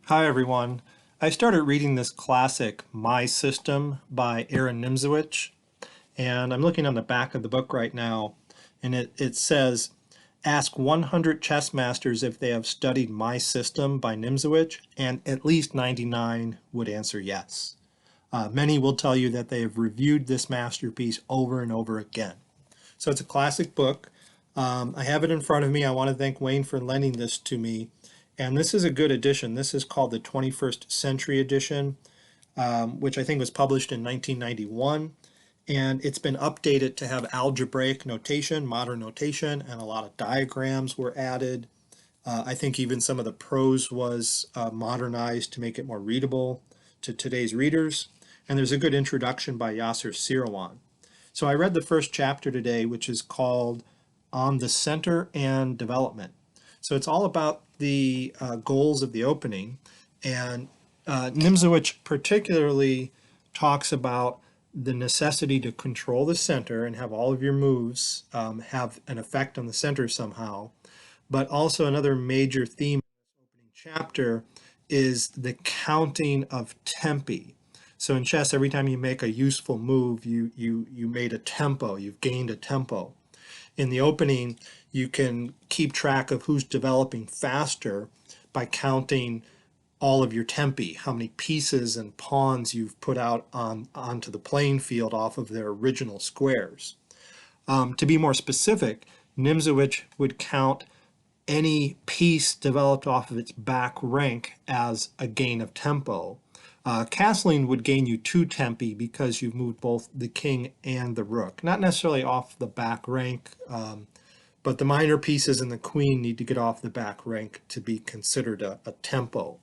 Hi everyone. I started reading this classic My System by Nimzowitsch, and I'm looking on the back of the book right now, and it says, ask 100 chess masters if they have studied My System by Nimzowitsch, and at least 99 would answer yes. Many will tell you that they have reviewed this masterpiece over and over again. So it's a classic book. I have it in front of me. I want to thank Wayne for lending this to me. And this is a good edition. This is called the 21st Century Edition, which I think was published in 1991. And it's been updated to have algebraic notation, modern notation, and a lot of diagrams were added. I think even some of the prose was modernized to make it more readable to today's readers. And there's a good introduction by Yasser Seirawan. So I read the first chapter today, which is called On the Center and Development. So it's all about the goals of the opening, and Nimzowitsch particularly talks about the necessity to control the center and have all of your moves have an effect on the center somehow. But also another major theme in this opening chapter is the counting of tempi. So in chess, every time you make a useful move, you made a tempo, you've gained a tempo. In the opening, you can keep track of who's developing faster by counting all of your tempi, how many pieces and pawns you've put out onto the playing field off of their original squares. To be more specific, Nimzowitsch would count any piece developed off of its back rank as a gain of tempo. Castling would gain you 2 tempi because you've moved both the king and the rook. Not necessarily off the back rank, but the minor pieces and the queen need to get off the back rank to be considered a tempo.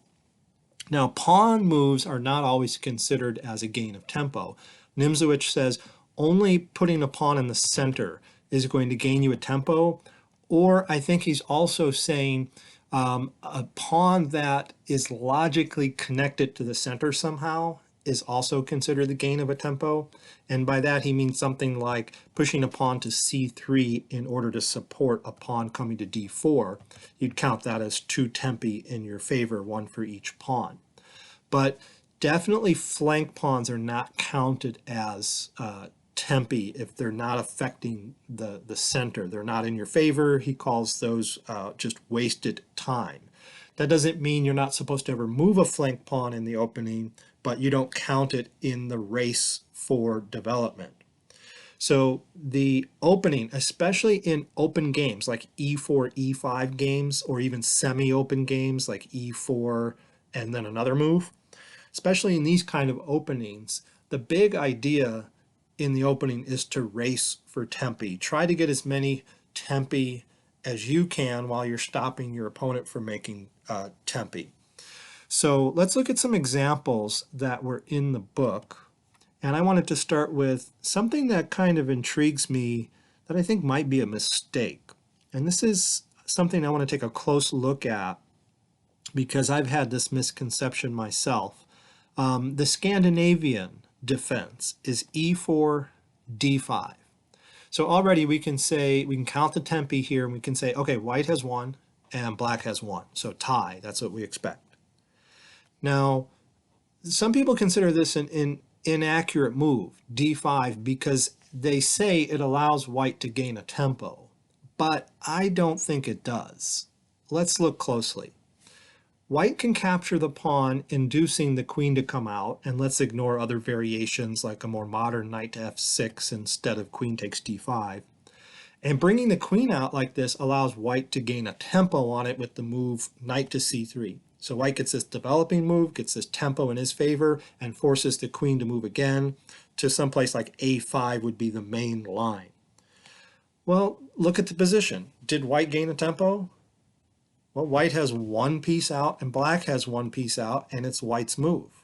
Now, pawn moves are not always considered as a gain of tempo. Nimzowitsch says only putting a pawn in the center is going to gain you a tempo, or I think he's also saying a pawn that is logically connected to the center somehow is also considered the gain of a tempo. And by that he means something like pushing a pawn to c3 in order to support a pawn coming to d4. You'd count that as 2 tempi in your favor, 1 for each pawn. But definitely flank pawns are not counted as tempi if they're not affecting the center. They're not in your favor. He calls those just wasted time. That doesn't mean you're not supposed to ever move a flank pawn in the opening, but you don't count it in the race for development. So the opening, especially in open games like e4, e5 games, or even semi-open games like e4 and then another move, especially in these kind of openings, the big idea in the opening is to race for tempi. Try to get as many tempi as you can while you're stopping your opponent from making tempi. So let's look at some examples that were in the book. And I wanted to start with something that kind of intrigues me that I think might be a mistake. And this is something I want to take a close look at because I've had this misconception myself. The Scandinavian defense is e4, d5. So already we can say, we can count the tempi here and we can say, okay, white has 1 and black has 1. So tie, that's what we expect. Now, some people consider this an inaccurate move, d5, because they say it allows white to gain a tempo. But I don't think it does. Let's look closely. White can capture the pawn, inducing the queen to come out, and let's ignore other variations like a more modern knight to f6 instead of queen takes d5. And bringing the queen out like this allows white to gain a tempo on it with the move knight to c3. So white gets this developing move, gets this tempo in his favor, and forces the queen to move again to someplace like a5 would be the main line. Well, look at the position. Did white gain a tempo? Well, white has 1 piece out and black has 1 piece out, and it's white's move.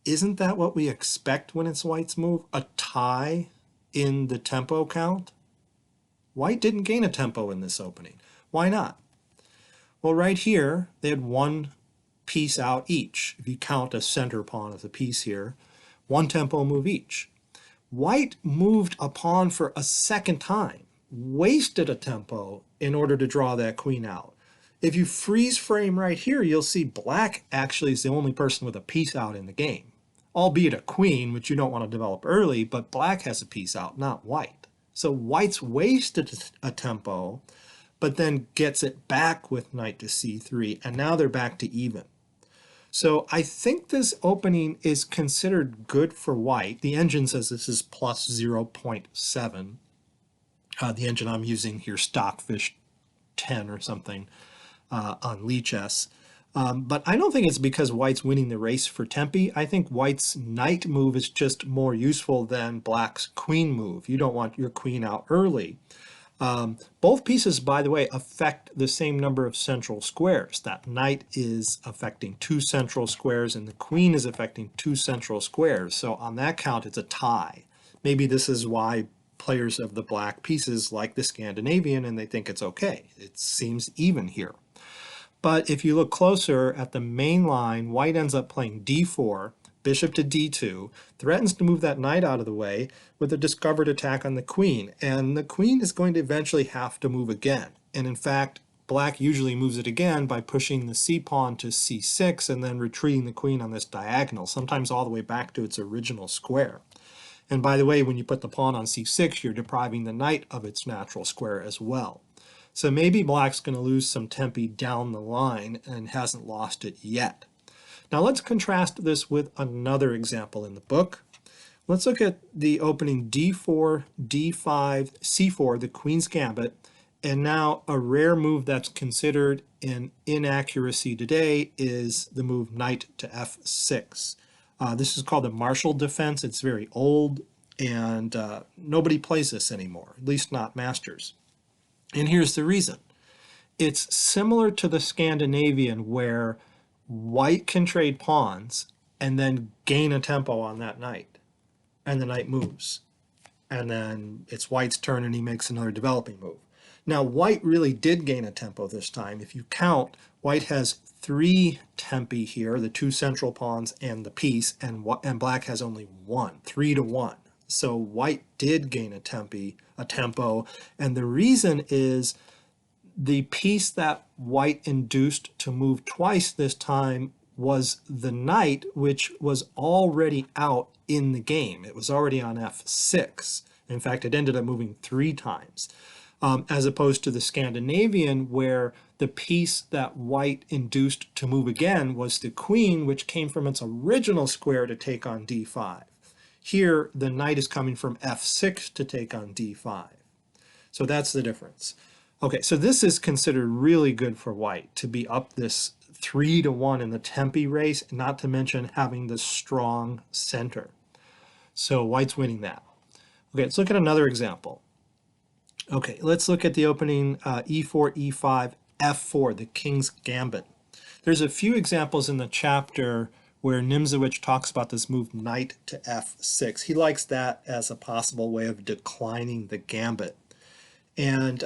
Isn't that what we expect when it's white's move? A tie in the tempo count? White didn't gain a tempo in this opening. Why not? Well, right here, they had 1 piece out each. If you count a center pawn as a piece here, 1 tempo move each. White moved a pawn for a second time, wasted a tempo in order to draw that queen out. If you freeze frame right here, you'll see black actually is the only person with a piece out in the game, albeit a queen, which you don't want to develop early, but black has a piece out, not white. So white's wasted a tempo, but then gets it back with knight to c3, and now they're back to even. So I think this opening is considered good for white. The engine says this is plus 0.7. The engine I'm using here, Stockfish 10 or something on Lichess. But I don't think it's because white's winning the race for Tempi. I think white's knight move is just more useful than black's queen move. You don't want your queen out early. Both pieces, by the way, affect the same number of central squares. That knight is affecting 2 central squares and the queen is affecting 2 central squares. So on that count, it's a tie. Maybe this is why players of the black pieces like the Scandinavian and they think it's okay. It seems even here. But if you look closer at the main line, white ends up playing d4, bishop to d2, threatens to move that knight out of the way with a discovered attack on the queen. And the queen is going to eventually have to move again. And in fact, black usually moves it again by pushing the c-pawn to c6 and then retreating the queen on this diagonal, sometimes all the way back to its original square. And by the way, when you put the pawn on c6, you're depriving the knight of its natural square as well. So maybe black's going to lose some tempi down the line and hasn't lost it yet. Now let's contrast this with another example in the book. Let's look at the opening d4, d5, c4, the Queen's Gambit, and now a rare move that's considered an inaccuracy today is the move knight to f6. This is called the Marshall defense. It's very old and nobody plays this anymore, at least not masters. And here's the reason. It's similar to the Scandinavian where white can trade pawns and then gain a tempo on that knight. And the knight moves. And then it's white's turn and he makes another developing move. Now white really did gain a tempo this time. If you count, white has 3 tempi here, the 2 central pawns and the piece, and black has only 1, 3 to 1. So white did gain a tempo, and the reason is the piece that white induced to move twice this time was the knight, which was already out in the game. It was already on f6. In fact, it ended up moving 3 times, as opposed to the Scandinavian, where the piece that white induced to move again was the queen, which came from its original square to take on d5. Here, the knight is coming from f6 to take on d5. So that's the difference. Okay, so this is considered really good for white to be up this 3 to 1 in the tempi race, not to mention having the strong center. So white's winning that. Okay, let's look at another example. Okay, let's look at the opening e4, e5, f4, the King's Gambit. There's a few examples in the chapter where Nimzowitsch talks about this move knight to f6. He likes that as a possible way of declining the gambit. And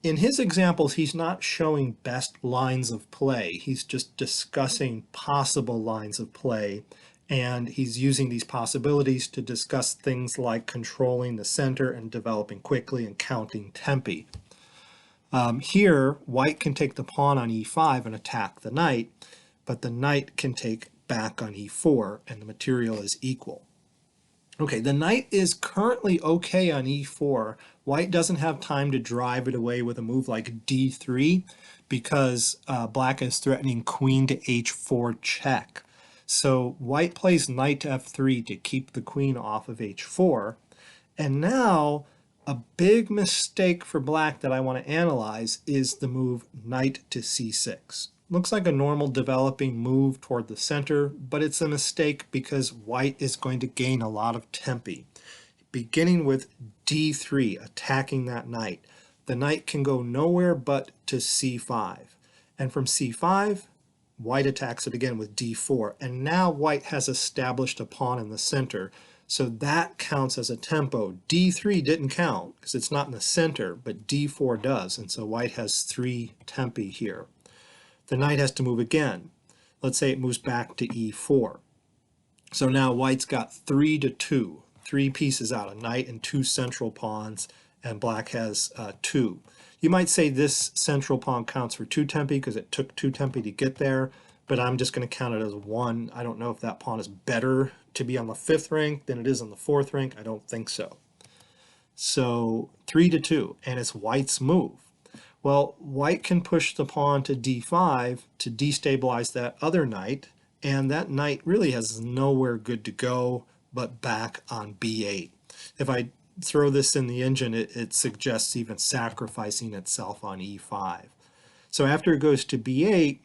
in his examples, he's not showing best lines of play. He's just discussing possible lines of play. And he's using these possibilities to discuss things like controlling the center and developing quickly and counting tempi. Here, white can take the pawn on e5 and attack the knight, but the knight can take back on e4 and the material is equal. Okay, the knight is currently okay on e4. White doesn't have time to drive it away with a move like d3 because black is threatening queen to h4 check. So white plays knight to f3 to keep the queen off of h4. And now a big mistake for black that I want to analyze is the move knight to c6. Looks like a normal developing move toward the center, but it's a mistake because white is going to gain a lot of tempi. Beginning with d3, attacking that knight. The knight can go nowhere but to c5. And from c5, white attacks it again with d4. And now white has established a pawn in the center. So that counts as a tempo. d3 didn't count because it's not in the center, but d4 does. And so white has 3 tempi here. The knight has to move again. Let's say it moves back to e4. So now white's got 3 to 2, 3 pieces out, a knight and 2 central pawns, and black has 2. You might say this central pawn counts for 2 tempi because it took 2 tempi to get there, but I'm just going to count it as 1. I don't know if that pawn is better to be on the 5th rank than it is on the 4th rank. I don't think so. So 3-2, and it's white's move. Well, white can push the pawn to d5 to destabilize that other knight, and that knight really has nowhere good to go but back on b8. If I throw this in the engine, it suggests even sacrificing itself on e5. So after it goes to b8,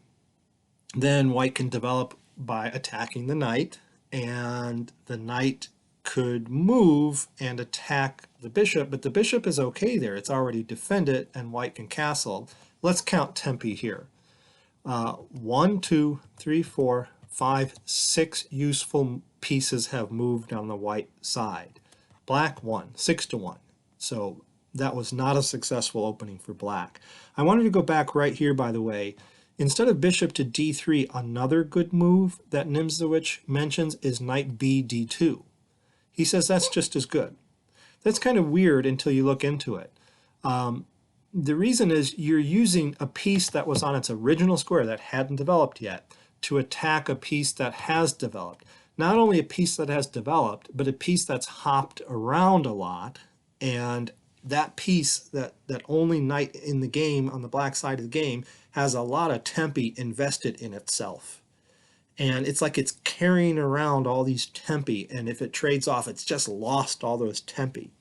then white can develop by attacking the knight, and the knight could move and attack the bishop, but the bishop is okay there. It's already defended, and white can castle. Let's count tempi here. 1, 2, 3, 4, 5, 6 useful pieces have moved on the white side. Black 1, 6-1. So that was not a successful opening for black. I wanted to go back right here, by the way. Instead of bishop to d3, another good move that Nimzowitsch mentions is knight b d2. He says that's just as good. That's kind of weird until you look into it. The reason is you're using a piece that was on its original square that hadn't developed yet to attack a piece that has developed. Not only a piece that has developed, but a piece that's hopped around a lot, and that piece, that only knight in the game on the black side of the game, has a lot of tempi invested in itself. And it's like it's carrying around all these tempi, and if it trades off, it's just lost all those tempi.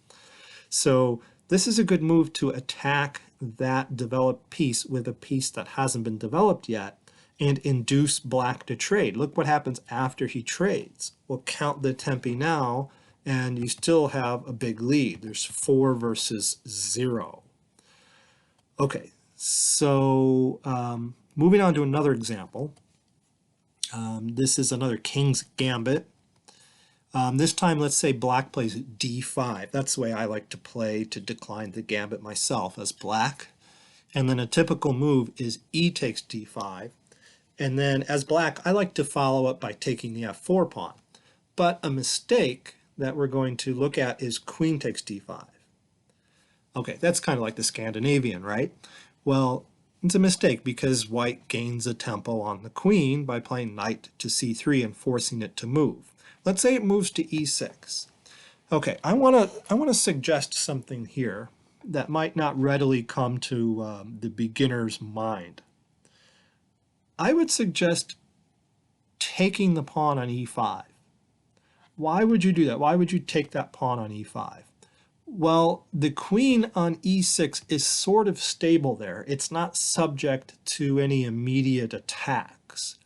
So this is a good move to attack that developed piece with a piece that hasn't been developed yet and induce black to trade. Look what happens after he trades. We'll count the tempi now, and you still have a big lead. There's 4 versus 0. Okay, so moving on to another example. This is another King's Gambit. This time, let's say black plays d5. That's the way I like to play to decline the gambit myself as black. And then a typical move is e takes d5. And then as black, I like to follow up by taking the f4 pawn. But a mistake that we're going to look at is queen takes d5. Okay, that's kind of like the Scandinavian, right? Well, it's a mistake because white gains a tempo on the queen by playing knight to c3 and forcing it to move. Let's say it moves to e6. Okay, I want to suggest something here that might not readily come to the beginner's mind. I would suggest taking the pawn on e5. Why would you do that? Why would you take that pawn on e5? Well, the queen on e6 is sort of stable there. It's not subject to any immediate attacks.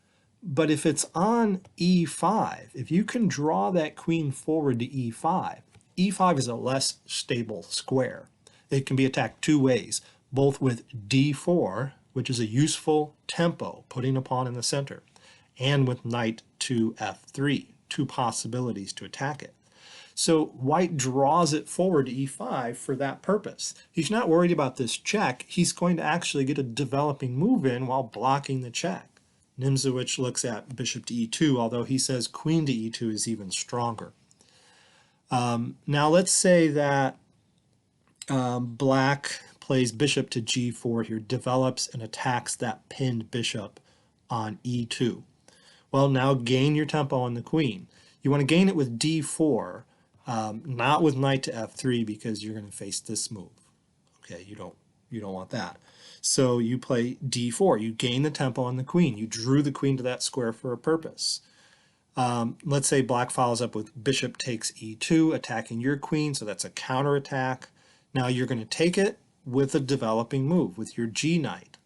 But if it's on e5, if you can draw that queen forward to e5, e5 is a less stable square. It can be attacked 2 ways, both with d4, which is a useful tempo, putting a pawn in the center, and with knight to f3, 2 possibilities to attack it. So white draws it forward to e5 for that purpose. He's not worried about this check. He's going to actually get a developing move in while blocking the check. Nimzowitsch looks at bishop to e2, although he says queen to e2 is even stronger. Now let's say that black plays bishop to g4 here, develops and attacks that pinned bishop on e2. Well, now gain your tempo on the queen. You want to gain it with d4, not with knight to f3, because you're going to face this move. Okay, you don't want that. So you play d4. You gain the tempo on the queen. You drew the queen to that square for a purpose. Let's say black follows up with bishop takes e2, attacking your queen, so that's a counterattack. Now you're going to take it with a developing move, with your g knight.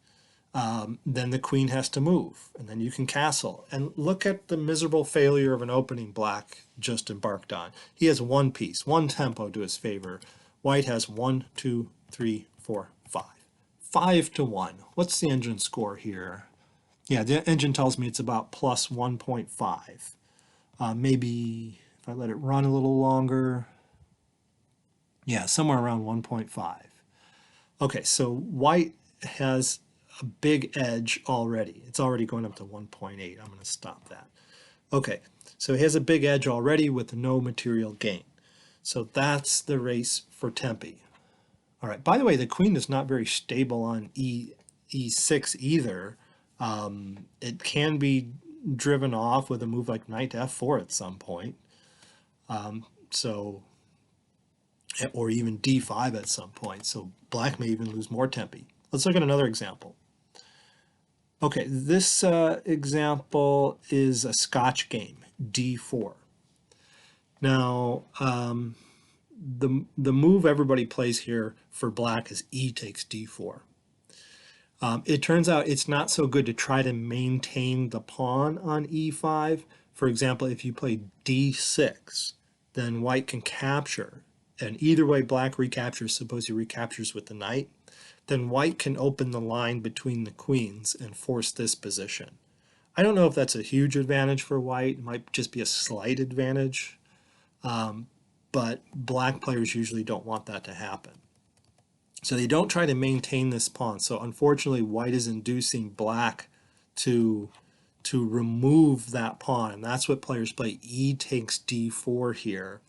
Then the queen has to move, and then you can castle. And look at the miserable failure of an opening black just embarked on. He has 1 piece, 1 tempo to his favor. White has 1, 2, 3, 4, 5. 5-1. What's the engine score here? Yeah, the engine tells me it's about plus 1.5. Maybe if I let it run a little longer, yeah, somewhere around 1.5. Okay, so white has a big edge already. It's already going up to 1.8. I'm going to stop that. Okay, so he has a big edge already with no material gain. So that's the race for Tempi. All right, by the way, the queen is not very stable on e6 either. It can be driven off with a move like knight f4 at some point. Or even d5 at some point. So black may even lose more tempi. Let's look at another example. Okay, this example is a Scotch game, d4. Now, the move everybody plays here for black is e takes d4. It turns out it's not so good to try to maintain the pawn on e5. For example, if you play d6, then white can capture. And either way black recaptures, suppose he recaptures with the knight, then white can open the line between the queens and force this position. I don't know if that's a huge advantage for white. It might just be a slight advantage. But black players usually don't want that to happen. So they don't try to maintain this pawn. So unfortunately, white is inducing black to remove that pawn. And that's what players play. E takes d4 here,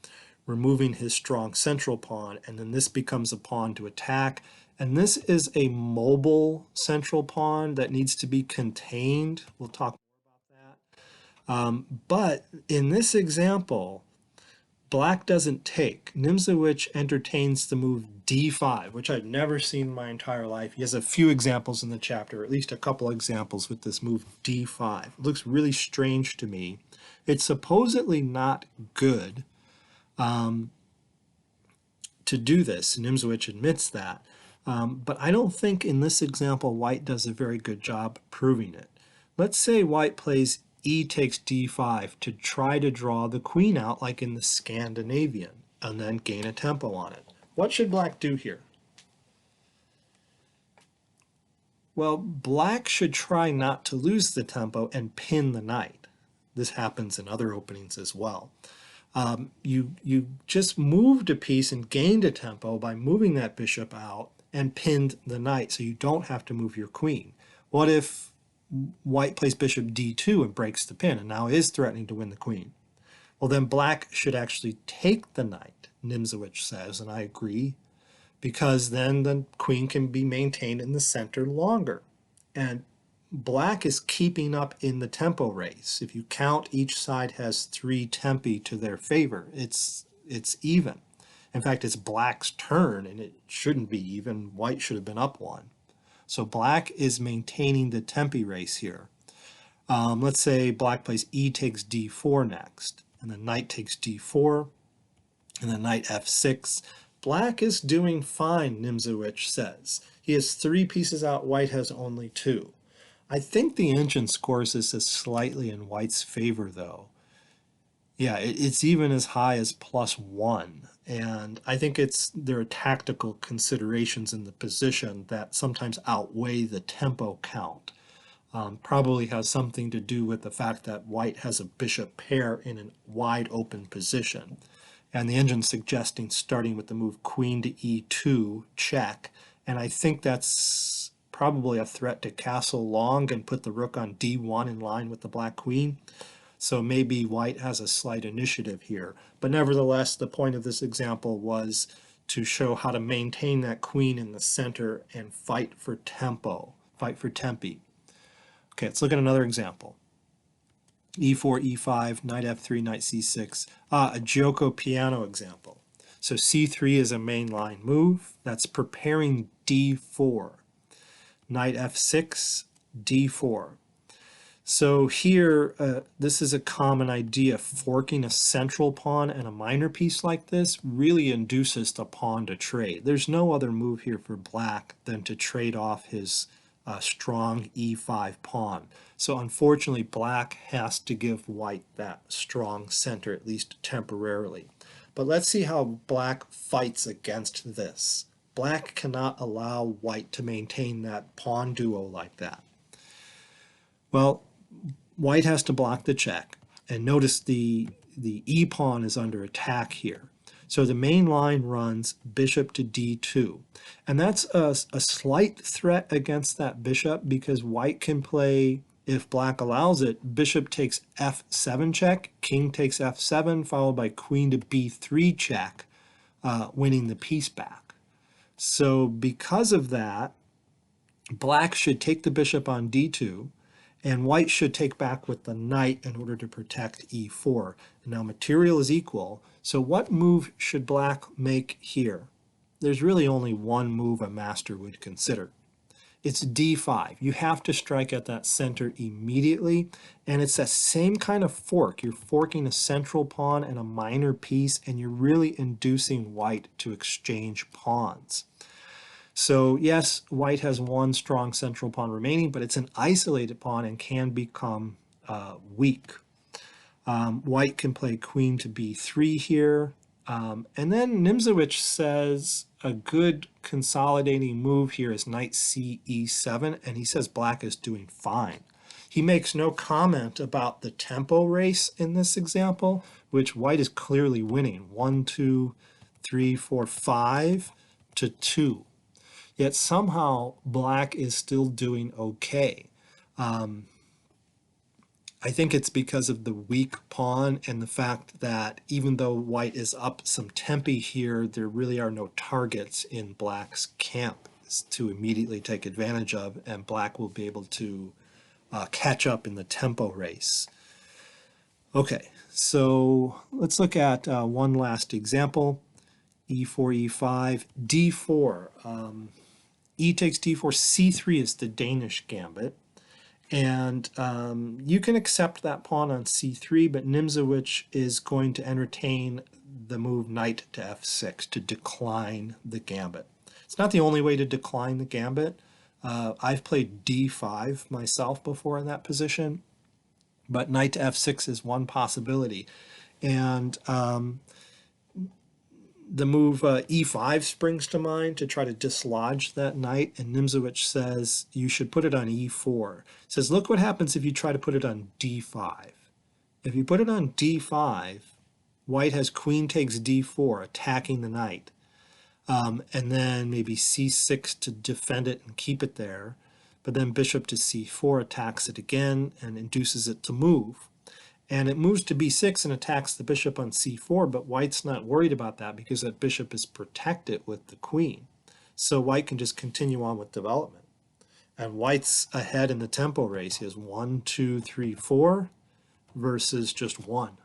removing his strong central pawn. And then this becomes a pawn to attack. And this is a mobile central pawn that needs to be contained. We'll talk more about that. But in this example, black doesn't take. Nimzowitsch entertains the move d5, which I've never seen in my entire life. He has a few examples in the chapter, at least a couple examples with this move d5. It looks really strange to me. It's supposedly not good to do this. Nimzowitsch admits that. But I don't think in this example white does a very good job proving it. Let's say white plays e takes d5 to try to draw the queen out like in the Scandinavian and then gain a tempo on it. What should black do here? Well, black should try not to lose the tempo and pin the knight. This happens in other openings as well. You just moved a piece and gained a tempo by moving that bishop out and pinned the knight, so you don't have to move your queen. What if white plays bishop d2 and breaks the pin and now is threatening to win the queen? Well, then black should actually take the knight, Nimzowitsch says, and I agree, because then the queen can be maintained in the center longer. And black is keeping up in the tempo race. If you count, each side has 3 tempi to their favor. It's even. In fact, it's black's turn, and it shouldn't be even. White should have been up 1. So black is maintaining the tempi race here. Let's say black plays e takes d4 next, and then knight takes d4, and then knight f6. Black is doing fine, Nimzowitsch says. He has 3 pieces out, white has only 2. I think the engine scores this as slightly in white's favor, though. Yeah, it's even as high as +1. And I think there are tactical considerations in the position that sometimes outweigh the tempo count. Probably has something to do with the fact that white has a bishop pair in a wide open position. And the engine's suggesting starting with the move queen to e2, check. And I think that's probably a threat to castle long and put the rook on d1 in line with the black queen. So maybe white has a slight initiative here. But nevertheless, the point of this example was to show how to maintain that queen in the center and fight for tempo, fight for tempi. Okay, let's look at another example. e4, e5, knight f3, knight c6. A Gioco piano example. So c3 is a mainline move. That's preparing d4. Knight f6, d4. So here, this is a common idea. Forking a central pawn and a minor piece like this really induces the pawn to trade. There's no other move here for black than to trade off his strong e5 pawn. So unfortunately, black has to give white that strong center, at least temporarily. But let's see how black fights against this. Black cannot allow white to maintain that pawn duo like that. Well, white has to block the check, and notice the e-pawn is under attack here. So the main line runs bishop to d2, and that's a slight threat against that bishop because white can play, if black allows it, bishop takes f7 check, king takes f7, followed by queen to b3 check, winning the piece back. So because of that, black should take the bishop on d2, and white should take back with the knight in order to protect e4. Now material is equal, so what move should black make here? There's really only one move a master would consider. It's d5. You have to strike at that center immediately, and it's that same kind of fork. You're forking a central pawn and a minor piece, and you're really inducing white to exchange pawns. So yes, white has one strong central pawn remaining, but it's an isolated pawn and can become weak. White can play queen to b3 here. And then Nimzowitsch says a good consolidating move here is knight c e7, and he says black is doing fine. He makes no comment about the tempo race in this example, which white is clearly winning. 1, 2, 3, 4, 5 to 2. Yet somehow black is still doing okay. I think it's because of the weak pawn and the fact that even though white is up some tempi here, there really are no targets in black's camp to immediately take advantage of, and black will be able to catch up in the tempo race. Okay, so let's look at one last example. e4, e5, d4. E takes d4, c3 is the Danish Gambit. And you can accept that pawn on c3, but Nimzowitsch is going to entertain the move knight to f6 to decline the gambit. It's not the only way to decline the gambit. I've played d5 myself before in that position, but knight to f6 is one possibility. And the move e5 springs to mind to try to dislodge that knight, and Nimzowitsch says you should put it on e4. He says, look what happens if you try to put it on d5. If you put it on d5, white has queen takes d4, attacking the knight, and then maybe c6 to defend it and keep it there, but then bishop to c4 attacks it again and induces it to move. And it moves to b6 and attacks the bishop on c4, but white's not worried about that because that bishop is protected with the queen. So white can just continue on with development. And white's ahead in the tempo race. He has 1, 2, 3, 4 versus just 1.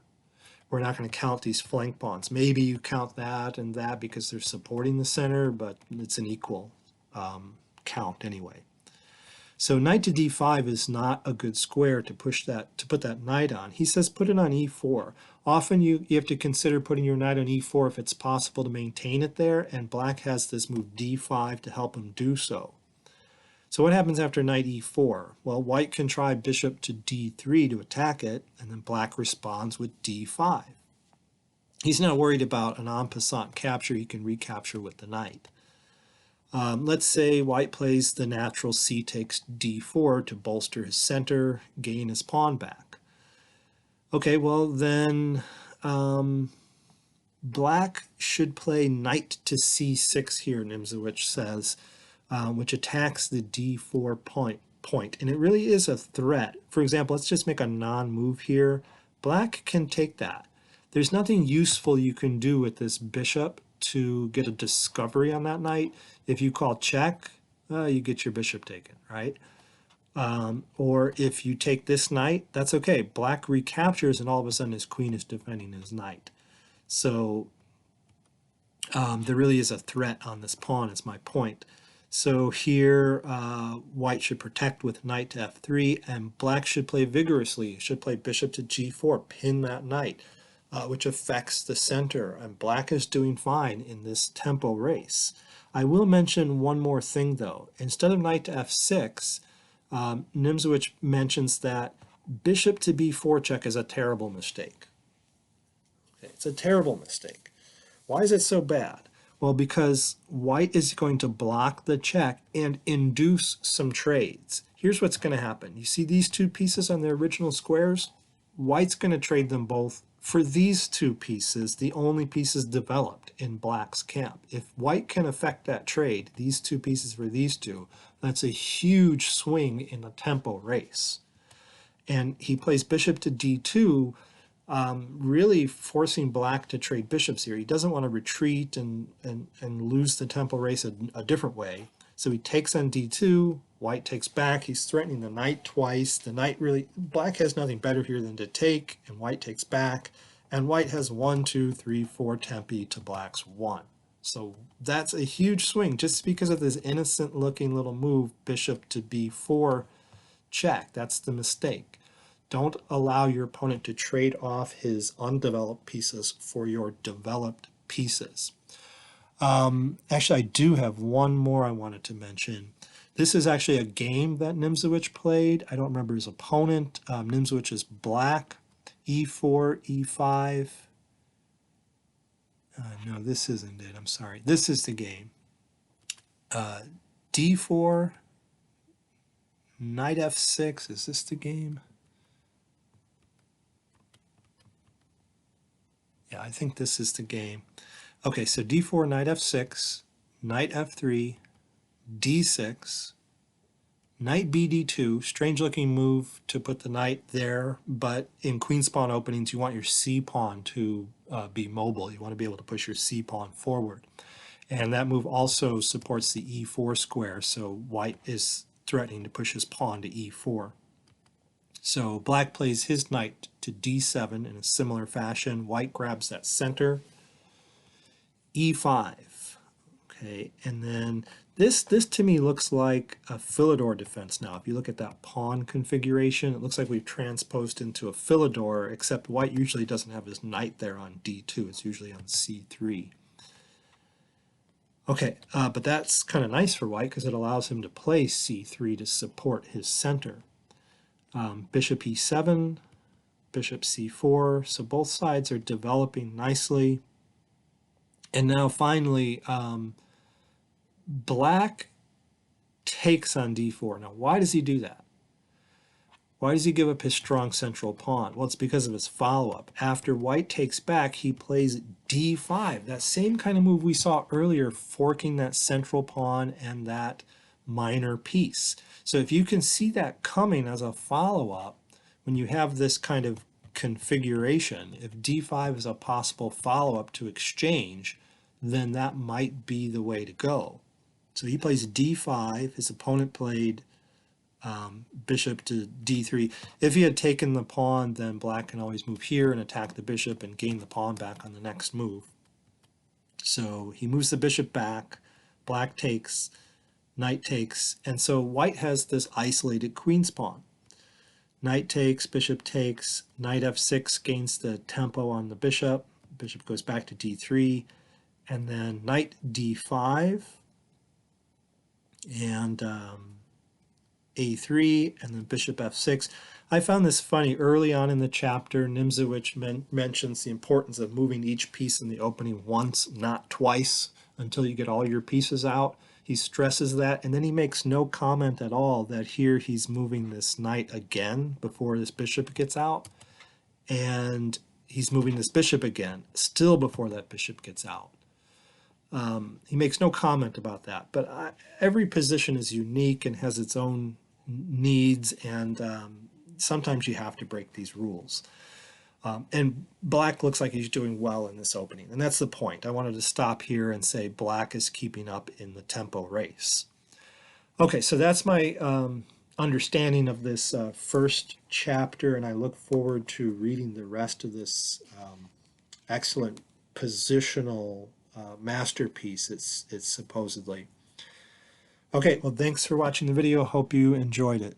We're not going to count these flank pawns. Maybe you count that and that because they're supporting the center, but it's an equal count anyway. So knight to d5 is not a good square to put that knight on. He says put it on e4. Often you have to consider putting your knight on e4 if it's possible to maintain it there, and black has this move d5 to help him do so. So what happens after knight e4? Well, white can try bishop to d3 to attack it, and then black responds with d5. He's not worried about an en passant capture he can recapture with the knight. Let's say white plays the natural c takes d4 to bolster his center, gain his pawn back. Okay, well then black should play knight to c6 here, Nimzowitsch says, which attacks the d4 point. And it really is a threat. For example, let's just make a non-move here. Black can take that. There's nothing useful you can do with this bishop to get a discovery on that knight. If you call check, you get your bishop taken, right? Or if you take this knight, that's okay. Black recaptures, and all of a sudden his queen is defending his knight. So there really is a threat on this pawn, is my point. So here, white should protect with knight to f3, and black should play vigorously. Should play bishop to g4, pin that knight, which affects the center, and black is doing fine in this tempo race. I will mention one more thing though. Instead of knight to f6, Nimzowitsch mentions that bishop to b4 check is a terrible mistake. Okay, it's a terrible mistake. Why is it so bad? Well, because white is going to block the check and induce some trades. Here's what's going to happen. You see these two pieces on their original squares? White's going to trade them both for these two pieces, the only pieces developed in black's camp. If white can affect that trade, these two pieces for these two, that's a huge swing in the tempo race. And he plays bishop to d2. really forcing black to trade bishops here. He doesn't want to retreat and lose the tempo race a different way. So he takes on d2, white takes back, he's threatening the knight twice. The knight really, black has nothing better here than to take, and white takes back, and white has 1, 2, 3, 4 tempi to black's 1. So that's a huge swing just because of this innocent looking little move, bishop to b4 check. That's the mistake. Don't allow your opponent to trade off his undeveloped pieces for your developed pieces. Actually, I do have one more I wanted to mention. This is actually a game that Nimzowitsch played. I don't remember his opponent. Nimzowitsch is black, e4, e5. No, this isn't it. I'm sorry. This is the game. d4, knight f6. Is this the game? Yeah, I think this is the game. Okay, so d4, knight f6, knight f3, d6, knight bd2, strange looking move to put the knight there, but in queen spawn openings you want your c pawn to be mobile. You want to be able to push your c pawn forward. And that move also supports the e4 square, so white is threatening to push his pawn to e4. So black plays his knight to d7 in a similar fashion. White grabs that center, e5. Okay, and then this to me looks like a Philidor defense now. If you look at that pawn configuration, it looks like we've transposed into a Philidor, except white usually doesn't have his knight there on d2. It's usually on c3. Okay, but that's kind of nice for white because it allows him to play c3 to support his center. Bishop e7, bishop c4, so both sides are developing nicely. And now finally, black takes on d4. Now, why does he do that? Why does he give up his strong central pawn? Well, it's because of his follow-up. After white takes back, he plays d5, that same kind of move we saw earlier, forking that central pawn and that minor piece. So if you can see that coming as a follow-up, when you have this kind of configuration, if d5 is a possible follow-up to exchange, then that might be the way to go. So he plays d5, his opponent played bishop to d3. If he had taken the pawn, then black can always move here and attack the bishop and gain the pawn back on the next move. So he moves the bishop back, black takes, knight takes, and so white has this isolated queen's pawn. Knight takes, bishop takes, knight f6 gains the tempo on the bishop, bishop goes back to d3, and then knight d5, and a3, and then bishop f6. I found this funny. Early on in the chapter, Nimzowitsch mentions the importance of moving each piece in the opening once, not twice, until you get all your pieces out. He stresses that, and then he makes no comment at all that here he's moving this knight again before this bishop gets out, and he's moving this bishop again, still before that bishop gets out. He makes no comment about that, but every position is unique and has its own needs, and sometimes you have to break these rules. And black looks like he's doing well in this opening, and that's the point. I wanted to stop here and say black is keeping up in the tempo race. Okay, so that's my understanding of this first chapter, and I look forward to reading the rest of this excellent positional masterpiece it's supposedly. Okay, well, thanks for watching the video. Hope you enjoyed it.